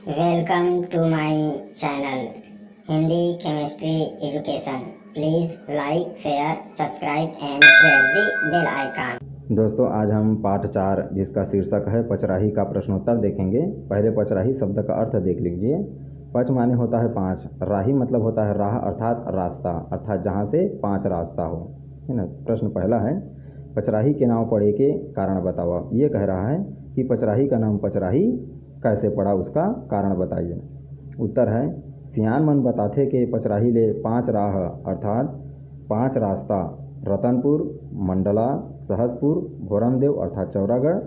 Welcome to my channel Hindi chemistry education. Please like share subscribe and press the bell icon. दोस्तों, आज हम पाठ 4 जिसका शीर्षक है पचराही का प्रश्नोत्तर देखेंगे। पहले पचराही शब्द का अर्थ देख लीजिए। पच माने होता है 5, राही मतलब होता है राह अर्थात रास्ता, अर्थात जहाँ से 5 रास्ता हो, है ना। प्रश्न पहला है, पचराही के नाम पड़े के कारण बताओ। ये कह रहा है कि पचराही का नाम पचराही कैसे पड़ा, उसका कारण बताइए। उत्तर है, सियान मन बताथे के पचराही ले 5 राह अर्थात 5 रास्ता रतनपुर, मंडला, सहसपुर, भोरमदेव अर्थात चौरागढ़,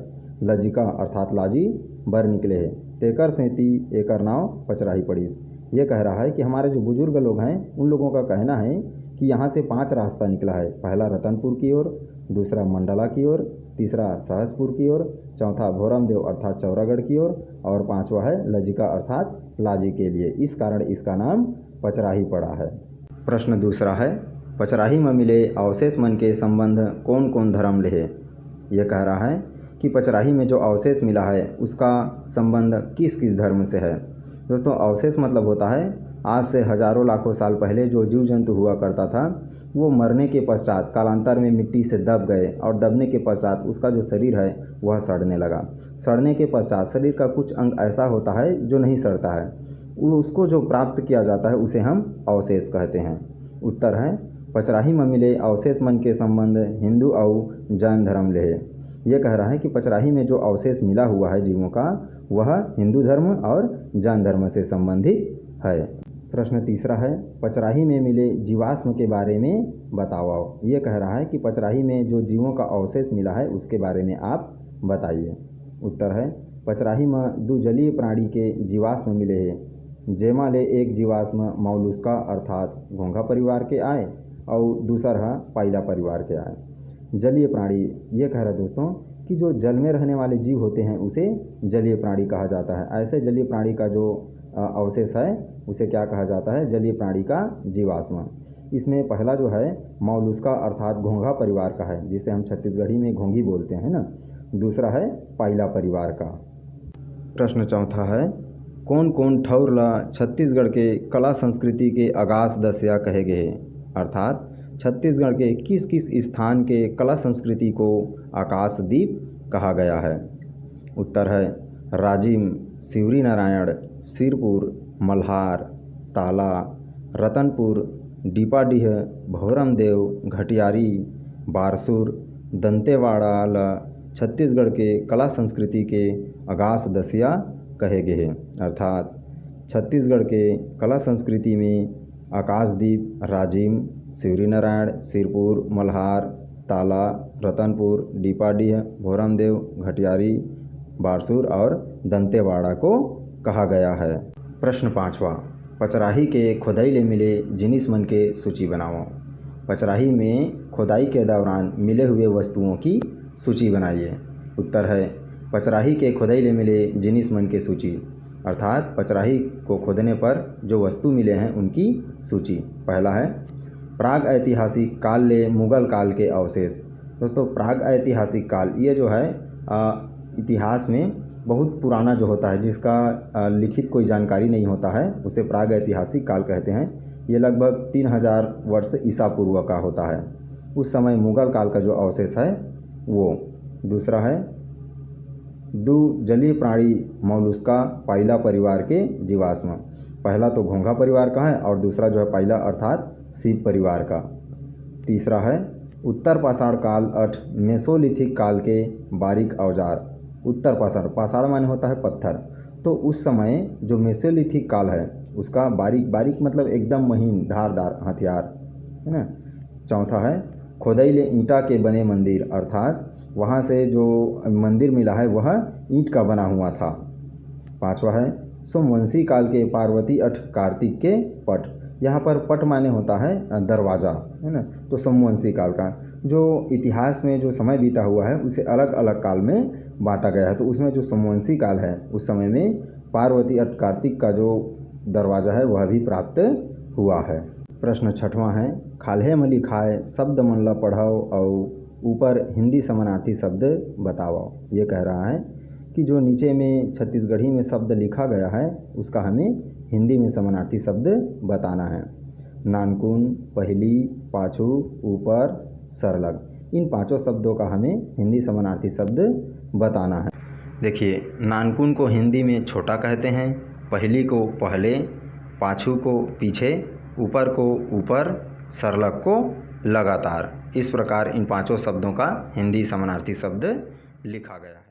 लजिका अर्थात लाजी बर निकले है। तेकर सेती एकर नाव पचराही पड़ीस। ये कह रहा है कि हमारे जो बुजुर्ग लोग हैं उन लोगों का कहना है कि यहाँ से 5 रास्ता निकला है। पहला रतनपुर की ओर, दूसरा मंडला की ओर, तीसरा सहसपुर की ओर, चौथा भोरमदेव अर्थात चौरागढ़ की ओर और पांचवा है लजिका अर्थात लाजी के लिए। इस कारण इसका नाम पचराही पड़ा है। प्रश्न दूसरा है, पचराही में मिले अवशेष मन के संबंध कौन कौन धर्म ले। ये कह रहा है कि पचराही में जो अवशेष मिला है उसका संबंध किस किस धर्म से है। दोस्तों, अवशेष मतलब होता है आज से हजारों लाखों साल पहले जो जीव जंतु हुआ करता था वो मरने के पश्चात कालांतर में मिट्टी से दब गए और दबने के पश्चात उसका जो शरीर है वह सड़ने लगा। सड़ने के पश्चात शरीर का कुछ अंग ऐसा होता है जो नहीं सड़ता है, उसको जो प्राप्त किया जाता है उसे हम अवशेष कहते हैं। उत्तर है, पचराही में मिले अवशेष मन के संबंध हिंदू और जैन धर्म ले। ये कह रहा है कि पचराही में जो अवशेष मिला हुआ है जीवों का वह हिंदू धर्म और जैन धर्म से संबंधित है। प्रश्न तीसरा है, पचराही में मिले जीवाश्म के बारे में बताओ। ये कह रहा है कि पचराही में जो जीवों का अवशेष मिला है उसके बारे में आप बताइए। उत्तर है, पचराही में 2 जलीय प्राणी के जीवाश्म मिले हैं। जेमा ले एक जीवाश्म मौलुस्का अर्थात घोंघा परिवार के आए और दूसरा पाइला परिवार के आए। जलीय प्राणी ये कह रहा है दोस्तों कि जो जल में रहने वाले जीव होते हैं उसे जलीय प्राणी कहा जाता है। ऐसे जलीय प्राणी का जो अवशेष है उसे क्या कहा जाता है, जलीय प्राणी का जीवाश्म। इसमें पहला जो है मौलुस्का अर्थात घोंघा परिवार का है, जिसे हम छत्तीसगढ़ी में घोंघी बोलते हैं ना। दूसरा है पाइला परिवार का। प्रश्न चौथा है, कौन कौन ठौर ला छत्तीसगढ़ के कला संस्कृति के आगास दसिया कहे गए, अर्थात छत्तीसगढ़ के किस किस स्थान के कला संस्कृति को आकाशदीप कहा गया है। उत्तर है, राजिम, शिवरी नारायण, सिरपुर, मल्हार, ताला, रतनपुर, डीपाडीह, भौरमदेव, घटियारी, बारसूर, दंतेवाड़ा ला छत्तीसगढ़ के कला संस्कृति के आगास दसिया कहे गए हैं। अर्थात छत्तीसगढ़ के कला संस्कृति में आकाशदीप राजिम, शिवरी नारायण, सिरपुर, मल्हार, ताला, रतनपुर, डीपाडीह, भोरमदेव, घटियारी, बारसूर और दंतेवाड़ा को कहा गया है। प्रश्न पाँचवा, पचराही के खोदाई ले मिले जिनिस मन के सूची बनाओ। पचराही में खोदाई के दौरान मिले हुए वस्तुओं की सूची बनाइए। उत्तर है, पचराही के खोदाई ले मिले जिनिस मन के सूची, अर्थात पचराही को खोदने पर जो वस्तु मिले हैं उनकी सूची। पहला है, प्राग ऐतिहासिक काल ले मुगल काल के अवशेष। दोस्तों, प्राग ऐतिहासिक काल ये जो है इतिहास में बहुत पुराना जो होता है, जिसका लिखित कोई जानकारी नहीं होता है, उसे प्राग ऐतिहासिक काल कहते हैं। ये लगभग 3000 वर्ष ईसा पूर्व का होता है। उस समय मुगल काल का जो अवशेष है वो। दूसरा है, 2 जलीय प्राणी मौलुस्का पाइला परिवार के जीवाश्म। पहला तो घोंघा परिवार का है और दूसरा जो है पाइला अर्थात सीप परिवार का। तीसरा है, उत्तर पाषाण काल 8 मेसोलिथिक काल के बारीक औजार। उत्तर पाषाण, पाषाण माने होता है पत्थर, तो उस समय जो मेसोलिथिक काल है उसका बारीक बारीक मतलब एकदम महीन धारदार हथियार, है ना। चौथा है, खोदाई ले ईंटा के बने मंदिर, अर्थात वहाँ से जो मंदिर मिला है वह ईंट का बना हुआ था। पांचवा है, सोमवंशी काल के पार्वती 8 कार्तिक के पट। यहाँ पर पट माने होता है दरवाज़ा, है ना। तो सोमवंशी काल का जो इतिहास में जो समय बीता हुआ है उसे अलग अलग काल में बांटा गया है। तो उसमें जो सोमवंशी काल है उस समय में पार्वती 8 कार्तिक का जो दरवाज़ा है वह भी प्राप्त हुआ है। प्रश्न छठवां है, खाल्हे में लिखाए शब्द मन ला पढ़ाओ और ऊपर हिंदी समानार्थी शब्द बताओ। ये कह रहा है कि जो नीचे में छत्तीसगढ़ी में शब्द लिखा गया है उसका हमें हिंदी में समानार्थी शब्द बताना है। नानकुन, पहली, पाछू, ऊपर, सरलग, इन पांचों शब्दों का हमें हिंदी समानार्थी शब्द बताना है। देखिए, नानकुन को हिंदी में छोटा कहते हैं, पहली को पहले, पाछू को पीछे, ऊपर को ऊपर, सरलग को लगातार। इस प्रकार इन पांचों शब्दों का हिंदी समानार्थी शब्द लिखा गया है।